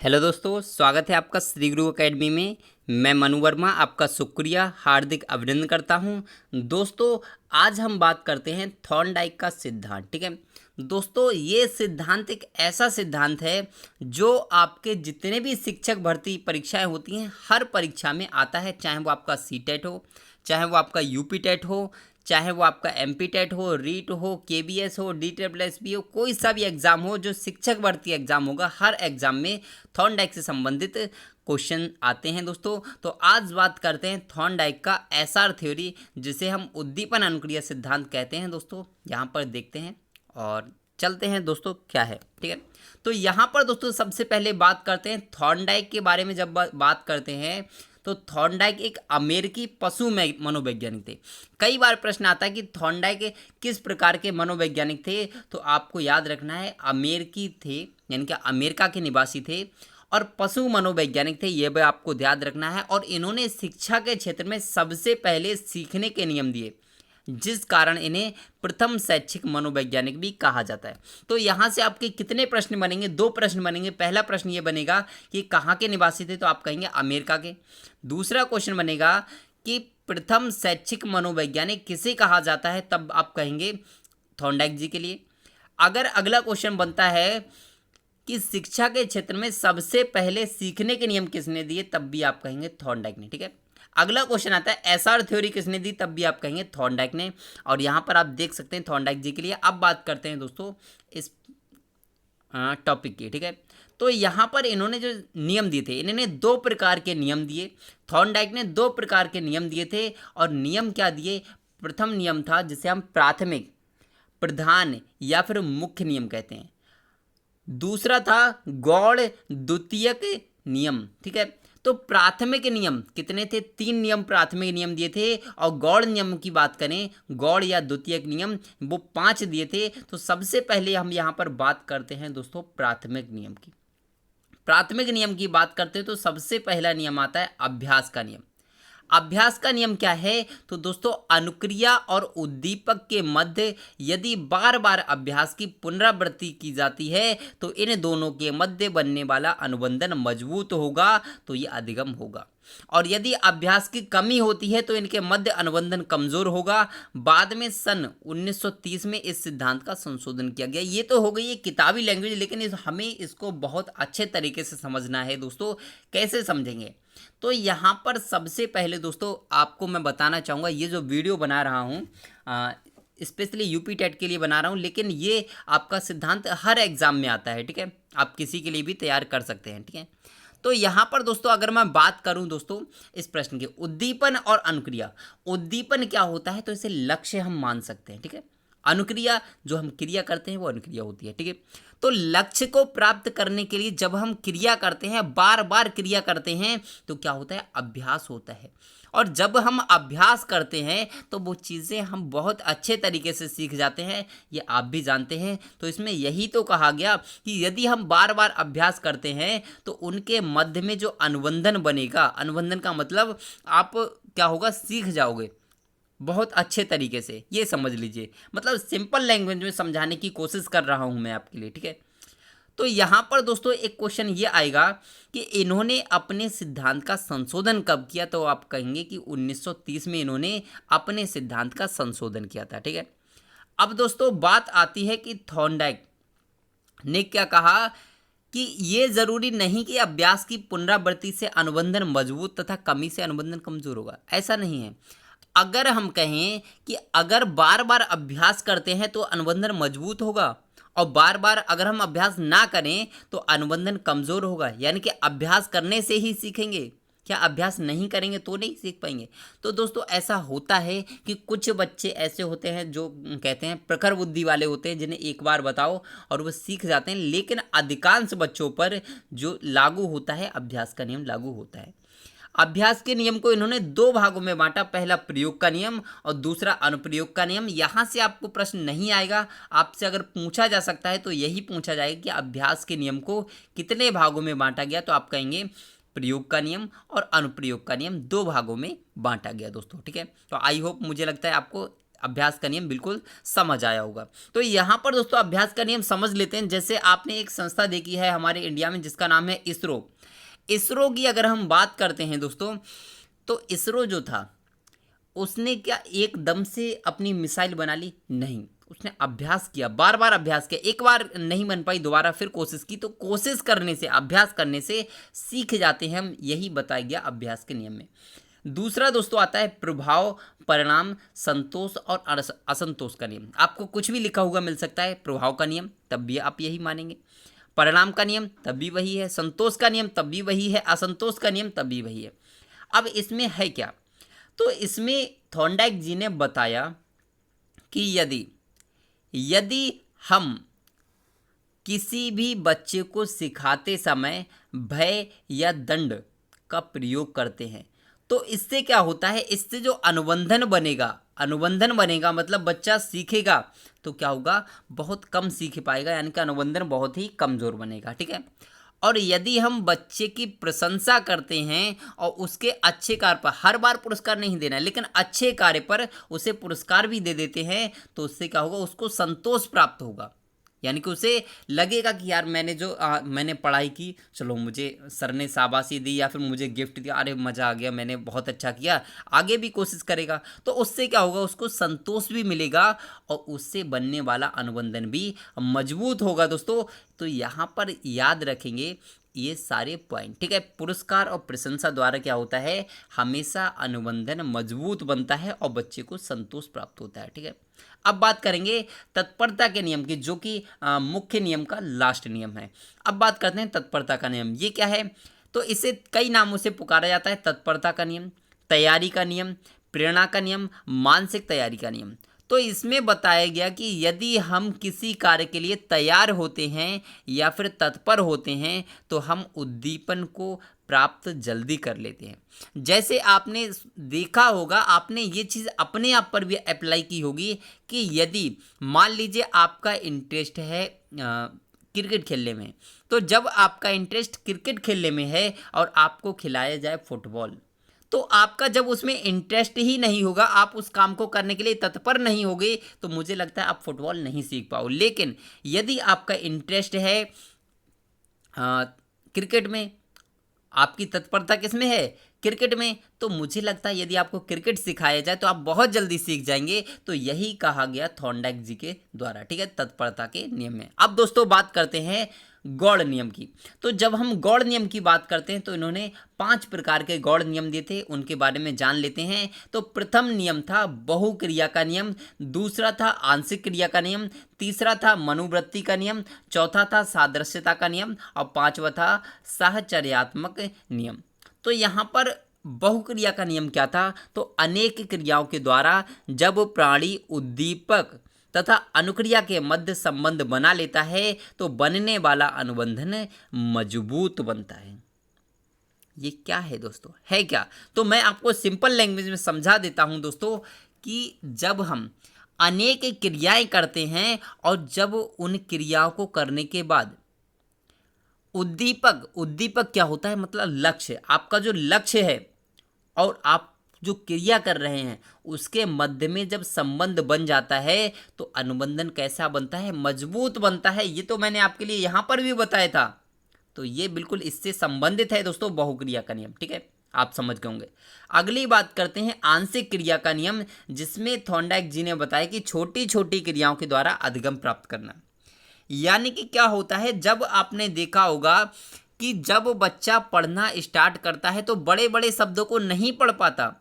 Hello दोस्तों, स्वागत है आपका श्री गुरु एकेडमी में। मैं मनु वर्मा आपका शुक्रिया हार्दिक अभिनंदन करता हूं। दोस्तों, आज हम बात करते हैं थॉर्नडाइक का सिद्धांत। ठीक है दोस्तों, ये सिद्धांत एक ऐसा सिद्धांत है जो आपके जितने भी शिक्षक भर्ती परीक्षाएं होती हैं हर परीक्षा में आता है, चाहे वो आपका सीटेट हो, चाहे वो आपका यूपी टेट हो, चाहे वो आपका एमपी टेट हो, रीट हो, केबीएस हो, DSSB हो, कोई सा भी एग्ज़ाम हो जो शिक्षक भर्ती एग्ज़ाम होगा, हर एग्ज़ाम में थॉर्नडाइक से संबंधित क्वेश्चन आते हैं दोस्तों। तो आज बात करते हैं थॉर्नडाइक का एसआर थ्योरी, जिसे हम उद्दीपन अनुक्रिया सिद्धांत कहते हैं दोस्तों। यहाँ पर देखते हैं और चलते हैं दोस्तों क्या है। ठीक है, तो यहाँ पर दोस्तों सबसे पहले बात करते हैं थॉर्नडाइक के बारे में। जब बात करते हैं तो थॉर्नडाइक एक अमेरिकी पशु मनोवैज्ञानिक थे। कई बार प्रश्न आता है कि थॉर्नडाइक किस प्रकार के मनोवैज्ञानिक थे, तो आपको याद रखना है अमेरिकी थे, यानी कि अमेरिका के निवासी थे और पशु मनोवैज्ञानिक थे, ये भी आपको याद रखना है। और इन्होंने शिक्षा के क्षेत्र में सबसे पहले सीखने के नियम दिए, जिस कारण इन्हें प्रथम शैक्षिक मनोवैज्ञानिक भी कहा जाता है। तो यहाँ से आपके कितने प्रश्न बनेंगे? दो प्रश्न बनेंगे। पहला प्रश्न ये बनेगा कि कहाँ के निवासी थे, तो आप कहेंगे अमेरिका के। दूसरा क्वेश्चन बनेगा कि प्रथम शैक्षिक मनोवैज्ञानिक किसे कहा जाता है, तब आप कहेंगे थॉर्नडाइक जी के लिए। अगर अगला क्वेश्चन बनता है कि शिक्षा के क्षेत्र में सबसे पहले सीखने के नियम किसने दिए, तब भी आप कहेंगे थॉर्नडाइक ने। ठीक है, अगला क्वेश्चन आता है एसआर थ्योरी किसने दी, तब भी आप कहेंगे थॉर्नडाइक ने। और यहाँ पर आप देख सकते हैं थॉर्नडाइक जी के लिए। अब बात करते हैं दोस्तों इस टॉपिक की। ठीक है, तो यहाँ पर इन्होंने जो नियम दिए थे, इन्होंने दो प्रकार के नियम दिए। थॉर्नडाइक ने दो प्रकार के नियम दिए थे। और नियम क्या दिए? प्रथम नियम था जिसे हम प्राथमिक, प्रधान या फिर मुख्य नियम कहते हैं। दूसरा था गौड़ द्वितीयक नियम। ठीक है, तो प्राथमिक नियम कितने थे? 3 नियम प्राथमिक नियम दिए थे। और गौड़ नियम की बात करें, गौड़ या द्वितीयक नियम, वो 5 दिए थे। तो सबसे पहले हम यहाँ पर बात करते हैं दोस्तों प्राथमिक नियम की। प्राथमिक नियम की बात करते हैं तो सबसे पहला नियम आता है अभ्यास का नियम। अभ्यास का नियम क्या है? तो दोस्तों अनुक्रिया और उद्दीपक के मध्य यदि बार बार अभ्यास की पुनरावृत्ति की जाती है तो इन दोनों के मध्य बनने वाला अनुबंधन मजबूत होगा, तो ये अधिगम होगा। और यदि अभ्यास की कमी होती है तो इनके मध्य अनुबंधन कमजोर होगा। बाद में सन 1930 में इस सिद्धांत का संशोधन किया गया। ये तो हो गई है किताबी लैंग्वेज, लेकिन हमें इसको बहुत अच्छे तरीके से समझना है दोस्तों। कैसे समझेंगे? तो यहाँ पर सबसे पहले दोस्तों आपको मैं बताना चाहूँगा, ये जो वीडियो बना रहा हूँ स्पेशली यूपी टेट के लिए बना रहा हूँ, लेकिन ये आपका सिद्धांत हर एग्ज़ाम में आता है। ठीक है, आप किसी के लिए भी तैयार कर सकते हैं। ठीक है, तो यहाँ पर दोस्तों अगर मैं बात करूँ दोस्तों इस प्रश्न की, उद्दीपन और अनुक्रिया। उद्दीपन क्या होता है? तो इसे लक्ष्य हम मान सकते हैं। ठीक है, अनुक्रिया जो हम क्रिया करते हैं वो अनुक्रिया होती है। ठीक है, तो लक्ष्य को प्राप्त करने के लिए जब हम क्रिया करते हैं, बार बार क्रिया करते हैं, तो क्या होता है? अभ्यास होता है। और जब हम अभ्यास करते हैं तो वो चीज़ें हम बहुत अच्छे तरीके से सीख जाते हैं, ये आप भी जानते हैं। तो इसमें यही तो कहा गया कि यदि हम बार बार अभ्यास करते हैं तो उनके मध्य में जो अनुबंधन बनेगा, अनुबंधन का मतलब आप क्या होगा? सीख जाओगे बहुत अच्छे तरीके से। ये समझ लीजिए, मतलब सिंपल लैंग्वेज में समझाने की कोशिश कर रहा हूँ मैं आपके लिए। ठीक है, तो यहाँ पर दोस्तों एक क्वेश्चन ये आएगा कि इन्होंने अपने सिद्धांत का संशोधन कब किया, तो आप कहेंगे कि 1930 में इन्होंने अपने सिद्धांत का संशोधन किया था। ठीक है, अब दोस्तों बात आती है कि थॉर्नडाइक ने क्या कहा कि ये जरूरी नहीं कि अभ्यास की पुनरावृत्ति से अनुबंधन मजबूत तथा कमी से अनुबंधन कमजोर होगा। ऐसा नहीं है। अगर हम कहें कि अगर बार बार अभ्यास करते हैं तो अनुबंधन मजबूत होगा, और बार बार अगर हम अभ्यास ना करें तो अनुबंधन कमज़ोर होगा, यानी कि अभ्यास करने से ही सीखेंगे। क्या अभ्यास नहीं करेंगे तो नहीं सीख पाएंगे? तो दोस्तों ऐसा होता है कि कुछ बच्चे ऐसे होते हैं जो कहते हैं प्रखर बुद्धि वाले होते हैं, जिन्हें एक बार बताओ और वो सीख जाते हैं। लेकिन अधिकांश बच्चों पर जो लागू होता है, अभ्यास का नियम लागू होता है। अभ्यास के नियम को इन्होंने दो भागों में बांटा, पहला प्रयोग का नियम और दूसरा अनुप्रयोग का नियम। यहाँ से आपको प्रश्न नहीं आएगा, आपसे अगर पूछा जा सकता है तो यही पूछा जाएगा कि अभ्यास के नियम को कितने भागों में बांटा गया, तो आप कहेंगे प्रयोग का नियम और अनुप्रयोग का नियम 2 भागों में बांटा गया दोस्तों। ठीक है, तो आई होप, मुझे लगता है आपको अभ्यास का नियम बिल्कुल समझ आया होगा। तो यहाँ पर दोस्तों अभ्यास का नियम समझ लेते हैं। जैसे आपने एक संस्था देखी है हमारे इंडिया में जिसका नाम है इसरो। इसरो की अगर हम बात करते हैं दोस्तों, तो इसरो जो था उसने क्या एकदम से अपनी मिसाइल बना ली? नहीं, उसने अभ्यास किया, बार बार अभ्यास किया। एक बार नहीं बन पाई, दोबारा फिर कोशिश की। तो कोशिश करने से, अभ्यास करने से सीख जाते हैं हम, यही बताया गया अभ्यास के नियम में। दूसरा दोस्तों आता है प्रभाव, परिणाम, संतोष और असंतोष का नियम। आपको कुछ भी लिखा हुआ मिल सकता है। प्रभाव का नियम तब भी आप यही मानेंगे, परिणाम का नियम तब भी वही है, संतोष का नियम तब भी वही है, असंतोष का नियम तब भी वही है। अब इसमें है क्या? तो इसमें थॉर्नडाइक जी ने बताया कि यदि हम किसी भी बच्चे को सिखाते समय भय या दंड का प्रयोग करते हैं तो इससे क्या होता है, इससे जो अनुबंधन बनेगा मतलब बच्चा सीखेगा तो क्या होगा, बहुत कम सीख पाएगा, यानी कि अनुबंधन बहुत ही कमज़ोर बनेगा। ठीक है। और यदि हम बच्चे की प्रशंसा करते हैं और उसके अच्छे कार्य पर, हर बार पुरस्कार नहीं देना है लेकिन अच्छे कार्य पर उसे पुरस्कार भी दे देते हैं, तो उससे क्या होगा, उसको संतोष प्राप्त होगा। यानी कि उसे लगेगा कि यार मैंने पढ़ाई की, चलो मुझे सर ने शाबाशी दी या फिर मुझे गिफ्ट दिया, अरे मज़ा आ गया, मैंने बहुत अच्छा किया, आगे भी कोशिश करेगा। तो उससे क्या होगा, उसको संतोष भी मिलेगा और उससे बनने वाला अनुबंधन भी मजबूत होगा दोस्तों। तो यहाँ पर याद रखेंगे ये सारे पॉइंट। ठीक है। पुरस्कार और प्रशंसा द्वारा क्या होता है, हमेशा अनुबंधन मजबूत बनता है और बच्चे को संतोष प्राप्त होता है। ठीक है। अब बात करेंगे तत्परता के नियम की, जो कि मुख्य नियम का लास्ट नियम है। अब बात करते हैं तत्परता का नियम। ये क्या है? तो इसे कई नामों से पुकारा जाता है। तत्परता का नियम, तैयारी का नियम, प्रेरणा का नियम, मानसिक तैयारी का नियम। तो इसमें बताया गया कि यदि हम किसी कार्य के लिए तैयार होते हैं या फिर तत्पर होते हैं तो हम उद्दीपन को प्राप्त जल्दी कर लेते हैं। जैसे आपने देखा होगा, आपने ये चीज़ अपने आप पर भी अप्लाई की होगी कि यदि मान लीजिए आपका इंटरेस्ट है क्रिकेट खेलने में, तो जब आपका इंटरेस्ट क्रिकेट खेलने में है और आपको खिलाया जाए फुटबॉल, तो आपका जब उसमें इंटरेस्ट ही नहीं होगा, आप उस काम को करने के लिए तत्पर नहीं होगे, तो मुझे लगता है आप फुटबॉल नहीं सीख पाओ। लेकिन यदि आपका इंटरेस्ट है क्रिकेट में, आपकी तत्परता किस में है, क्रिकेट में, तो मुझे लगता है यदि आपको क्रिकेट सिखाया जाए तो आप बहुत जल्दी सीख जाएंगे। तो यही कहा गया थॉर्नडाइक जी के द्वारा। ठीक है, तत्परता के नियम में। अब दोस्तों बात करते हैं गौड़ नियम की। तो जब हम गौड़ नियम की बात करते हैं तो इन्होंने 5 प्रकार के गौड़ नियम दिए थे, उनके बारे में जान लेते हैं। तो प्रथम नियम था बहुक्रिया का नियम, दूसरा था आंशिक क्रिया का नियम, तीसरा था मनोवृत्ति का नियम, चौथा था सादृश्यता का नियम और पांचवा था साहचर्यात्मक नियम। तो यहाँ पर बहुक्रिया का नियम क्या था? तो अनेक क्रियाओं के द्वारा जब प्राणी उद्दीपक तथा अनुक्रिया के मध्य संबंध बना लेता है तो बनने वाला अनुबंधन मजबूत बनता है। ये क्या है दोस्तों? है क्या? तो मैं आपको सिंपल लैंग्वेज में समझा देता हूं दोस्तों कि जब हम अनेक क्रियाएं करते हैं और जब उन क्रियाओं को करने के बाद उद्दीपक क्या होता है, मतलब लक्ष्य, आपका जो लक्ष्य है और आप जो क्रिया कर रहे हैं उसके मध्य में जब संबंध बन जाता है तो अनुबंधन कैसा बनता है, मजबूत बनता है। ये तो मैंने आपके लिए यहाँ पर भी बताया था। तो ये बिल्कुल इससे संबंधित है दोस्तों बहुक्रिया का नियम। ठीक है, आप समझ गए होंगे। अगली बात करते हैं आंशिक क्रिया का नियम, जिसमें थॉर्नडाइक जी ने बताया कि छोटी छोटी क्रियाओं के द्वारा अधिगम प्राप्त करना। यानी कि क्या होता है, जब आपने देखा होगा कि जब बच्चा पढ़ना स्टार्ट करता है तो बड़े बड़े शब्दों को नहीं पढ़ पाता।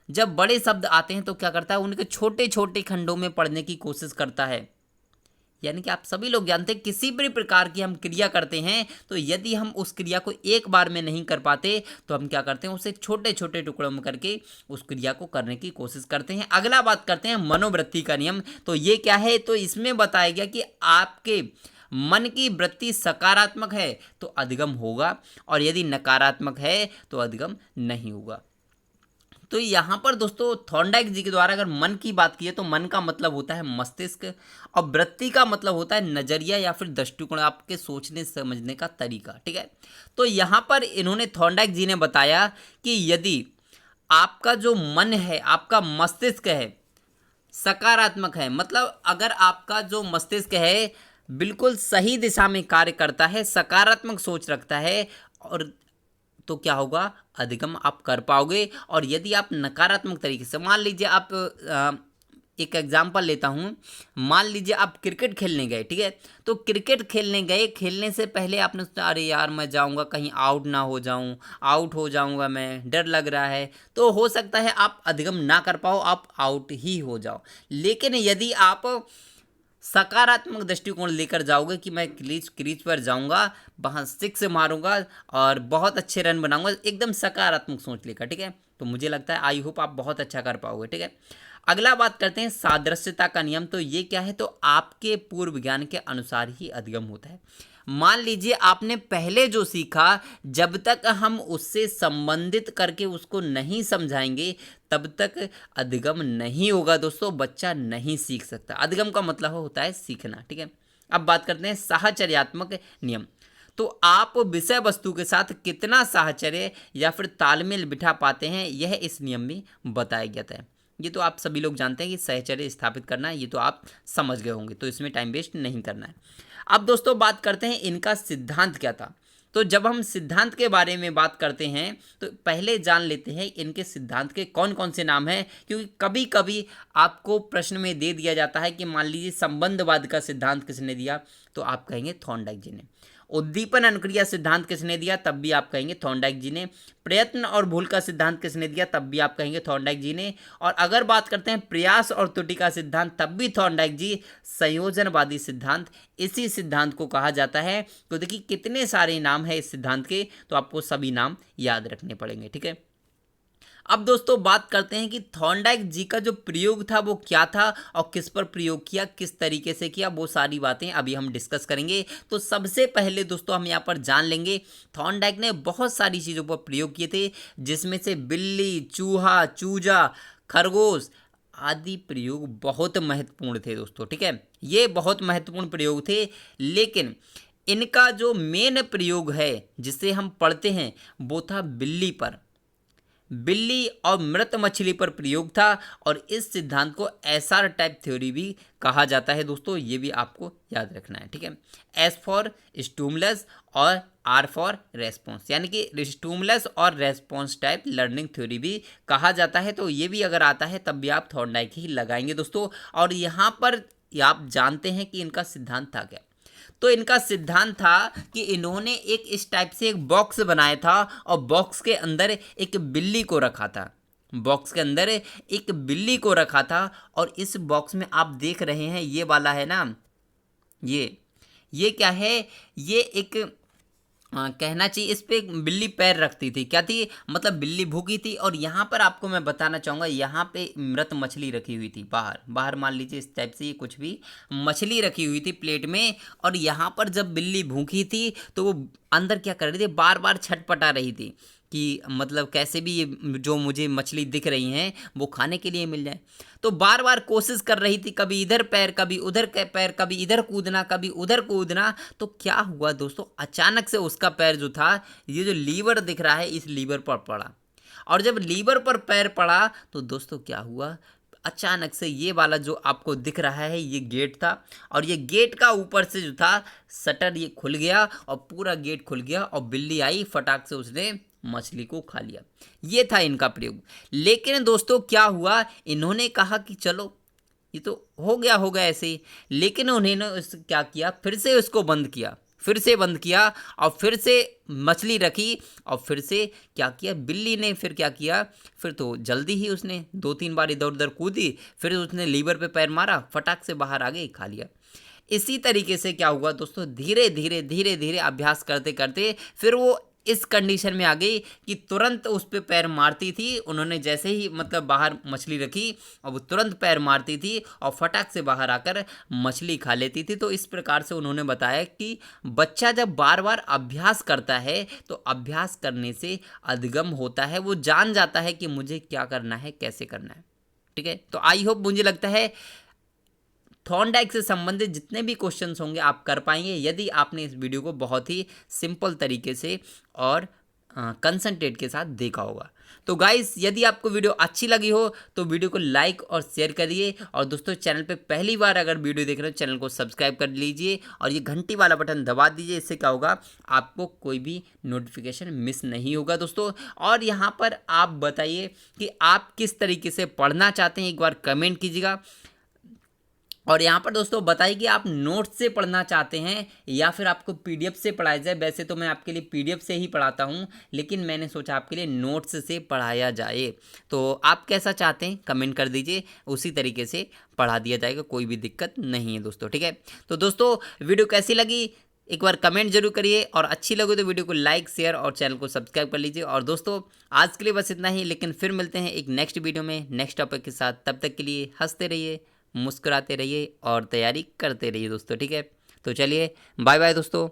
जब बड़े शब्द आते हैं तो क्या करता है, उनके छोटे छोटे खंडों में पढ़ने की कोशिश करता है। यानी कि आप सभी लोग जानते हैं किसी भी प्रकार की हम क्रिया करते हैं तो यदि हम उस क्रिया को एक बार में नहीं कर पाते तो हम क्या करते हैं, उसे छोटे छोटे टुकड़ों में करके उस क्रिया को करने की कोशिश करते हैं। अगला बात करते हैं मनोवृत्ति का नियम। तो ये क्या है? तो इसमें बताया गया कि आपके मन की वृत्ति सकारात्मक है तो अधिगम होगा और यदि नकारात्मक है तो अधिगम नहीं होगा। तो यहाँ पर दोस्तों थॉर्नडाइक जी के द्वारा अगर मन की बात की है तो मन का मतलब होता है मस्तिष्क और वृत्ति का मतलब होता है नजरिया या फिर दृष्टिकोण, आपके सोचने समझने का तरीका। ठीक है, तो यहाँ पर इन्होंने थॉर्नडाइक जी ने बताया कि यदि आपका जो मन है, आपका मस्तिष्क है, सकारात्मक है, मतलब अगर आपका जो मस्तिष्क है बिल्कुल सही दिशा में कार्य करता है, सकारात्मक सोच रखता है, और तो क्या होगा, अधिगम आप कर पाओगे। और यदि आप नकारात्मक तरीके से, मान लीजिए आप एक एग्जांपल लेता हूँ, मान लीजिए आप क्रिकेट खेलने गए, ठीक है, तो क्रिकेट खेलने गए, खेलने से पहले आपने सोचा अरे यार मैं जाऊँगा कहीं आउट ना हो जाऊँ, आउट हो जाऊँगा मैं, डर लग रहा है, तो हो सकता है आप अधिगम ना कर पाओ, आप आउट ही हो जाओ। लेकिन यदि आप सकारात्मक दृष्टिकोण लेकर जाओगे कि मैं क्रीज क्रीज पर जाऊंगा, वहाँ सिक्स मारूंगा और बहुत अच्छे रन बनाऊंगा, एकदम सकारात्मक सोच लेकर, ठीक है, तो मुझे लगता है आई होप आप बहुत अच्छा कर पाओगे, ठीक है। अगला बात करते हैं सादृश्यता का नियम। तो ये क्या है, तो आपके पूर्व ज्ञान के अनुसार ही अधिगम होता है। मान लीजिए आपने पहले जो सीखा, जब तक हम उससे संबंधित करके उसको नहीं समझाएंगे तब तक अधिगम नहीं होगा दोस्तों, बच्चा नहीं सीख सकता। अधिगम का मतलब होता है सीखना, ठीक है। अब बात करते हैं साहचर्यात्मक नियम। तो आप विषय वस्तु के साथ कितना साहचर्य या फिर तालमेल बिठा पाते हैं, यह इस नियम में बताया गया था। ये तो आप सभी लोग जानते हैं कि सहचर्य स्थापित करना है, ये तो आप समझ गए होंगे, तो इसमें टाइम वेस्ट नहीं करना है। अब दोस्तों बात करते हैं इनका सिद्धांत क्या था। तो जब हम सिद्धांत के बारे में बात करते हैं तो पहले जान लेते हैं इनके सिद्धांत के कौन कौन से नाम हैं, क्योंकि कभी कभी आपको प्रश्न में दे दिया जाता है कि मान लीजिए संबंधवाद का सिद्धांत किसने दिया, तो आप कहेंगे थॉर्नडाइक जी ने। उद्दीपन अनुक्रिया सिद्धांत किसने दिया, तब भी आप कहेंगे थॉर्नडाइक जी ने। प्रयत्न और भूल का सिद्धांत किसने दिया, तब भी आप कहेंगे थॉर्नडाइक जी ने। और अगर बात करते हैं प्रयास और त्रुटि का सिद्धांत, तब भी थॉर्नडाइक जी। संयोजनवादी सिद्धांत, इसी सिद्धांत को कहा जाता है। तो देखिए कितने सारे नाम है इस सिद्धांत के, तो आपको सभी नाम याद रखने पड़ेंगे, ठीक है। अब दोस्तों बात करते हैं कि थॉर्नडाइक जी का जो प्रयोग था वो क्या था और किस पर प्रयोग किया, किस तरीके से किया, वो सारी बातें अभी हम डिस्कस करेंगे। तो सबसे पहले दोस्तों हम यहाँ पर जान लेंगे थॉर्नडाइक ने बहुत सारी चीज़ों पर प्रयोग किए थे, जिसमें से बिल्ली, चूहा, चूजा, खरगोश आदि प्रयोग बहुत महत्वपूर्ण थे दोस्तों, ठीक है। ये बहुत महत्वपूर्ण प्रयोग थे, लेकिन इनका जो मेन प्रयोग है जिसे हम पढ़ते हैं वो था बिल्ली पर, बिल्ली और मृत मछली पर प्रयोग था। और इस सिद्धांत को एसआर टाइप थ्योरी भी कहा जाता है दोस्तों, ये भी आपको याद रखना है, ठीक है। एस फॉर स्टूमुलस और आर फॉर रेस्पॉन्स, यानी कि स्टूमुलस और रेस्पॉन्स टाइप लर्निंग थ्योरी भी कहा जाता है। तो ये भी अगर आता है तब भी आप थॉर्नडाइक ही लगाएंगे दोस्तों। और यहाँ पर आप जानते हैं कि इनका सिद्धांत था क्या। तो इनका सिद्धांत था कि इन्होंने एक इस टाइप से एक बॉक्स बनाया था और बॉक्स के अंदर एक बिल्ली को रखा था, बॉक्स के अंदर एक बिल्ली को रखा था। और इस बॉक्स में आप देख रहे हैं ये वाला है ना, ये क्या है, ये एक कहना चाहिए इस पे एक बिल्ली पैर रखती थी, क्या थी, मतलब बिल्ली भूखी थी। और यहाँ पर आपको मैं बताना चाहूँगा, यहाँ पे मृत मछली रखी हुई थी, बाहर बाहर मान लीजिए इस टाइप से ये कुछ भी मछली रखी हुई थी प्लेट में। और यहाँ पर जब बिल्ली भूखी थी तो वो अंदर क्या कर रही थी, बार बार छटपटा रही थी कि मतलब कैसे भी ये जो मुझे मछली दिख रही हैं वो खाने के लिए मिल जाए। तो बार बार कोशिश कर रही थी, कभी इधर पैर कभी उधर पैर, कभी इधर कूदना कभी उधर कूदना। तो क्या हुआ दोस्तों, अचानक से उसका पैर जो था, ये जो लीवर दिख रहा है, इस लीवर पर पड़ा। और जब लीवर पर पैर पड़ा तो दोस्तों क्या हुआ, अचानक से ये वाला जो आपको दिख रहा है ये गेट था, और ये गेट का ऊपर से जो था शटर ये खुल गया और पूरा गेट खुल गया और बिल्ली आई, फटाक से उसने मछली को खा लिया। ये था इनका प्रयोग। लेकिन दोस्तों क्या हुआ, इन्होंने कहा कि चलो ये तो हो गया ऐसे ही। लेकिन उन्होंने क्या किया, फिर से उसको बंद किया, फिर से बंद किया और फिर से मछली रखी। और फिर से क्या किया बिल्ली ने, फिर क्या किया, फिर तो जल्दी ही उसने 2-3 बार इधर उधर कूदी, फिर उसने लीवर पे पैर मारा, फटाक से बाहर आ गई, खा लिया। इसी तरीके से क्या हुआ दोस्तों, धीरे धीरे अभ्यास करते करते फिर वो इस कंडीशन में आ गई कि तुरंत उस पर पैर मारती थी। उन्होंने जैसे ही मतलब बाहर मछली रखी और वो तुरंत पैर मारती थी और फटाक से बाहर आकर मछली खा लेती थी। तो इस प्रकार से उन्होंने बताया कि बच्चा जब बार बार अभ्यास करता है तो अभ्यास करने से अधिगम होता है, वो जान जाता है कि मुझे क्या करना है, कैसे करना है, ठीक है। तो आई होप, मुझे लगता है थॉर्नडाइक से संबंधित जितने भी क्वेश्चंस होंगे आप कर पाएंगे, यदि आपने इस वीडियो को बहुत ही सिंपल तरीके से और कंसंट्रेट के साथ देखा होगा। तो गाइस यदि आपको वीडियो अच्छी लगी हो तो वीडियो को लाइक और शेयर करिए, और दोस्तों चैनल पे पहली बार अगर वीडियो देख रहे हो चैनल को सब्सक्राइब कर लीजिए और ये घंटी वाला बटन दबा दीजिए। इससे क्या होगा, आपको कोई भी नोटिफिकेशन मिस नहीं होगा दोस्तों। और यहाँ पर आप बताइए कि आप किस तरीके से पढ़ना चाहते हैं, एक बार कमेंट कीजिएगा। और यहाँ पर दोस्तों बताइए कि आप नोट्स से पढ़ना चाहते हैं या फिर आपको पीडीएफ से पढ़ाया जाए। वैसे तो मैं आपके लिए पीडीएफ से ही पढ़ाता हूँ, लेकिन मैंने सोचा आपके लिए नोट्स से पढ़ाया जाए। तो आप कैसा चाहते हैं कमेंट कर दीजिए, उसी तरीके से पढ़ा दिया जाएगा, कोई भी दिक्कत नहीं है दोस्तों, ठीक है। तो दोस्तों वीडियो कैसी लगी एक बार कमेंट जरूर करिए, और अच्छी लगे तो वीडियो को लाइक शेयर और चैनल को सब्सक्राइब कर लीजिए। और दोस्तों आज के लिए बस इतना ही, लेकिन फिर मिलते हैं एक नेक्स्ट वीडियो में नेक्स्ट टॉपिक के साथ। तब तक के लिए हंसते रहिए, मुस्कुराते रहिए और तैयारी करते रहिए दोस्तों, ठीक है। तो चलिए बाय बाय दोस्तों।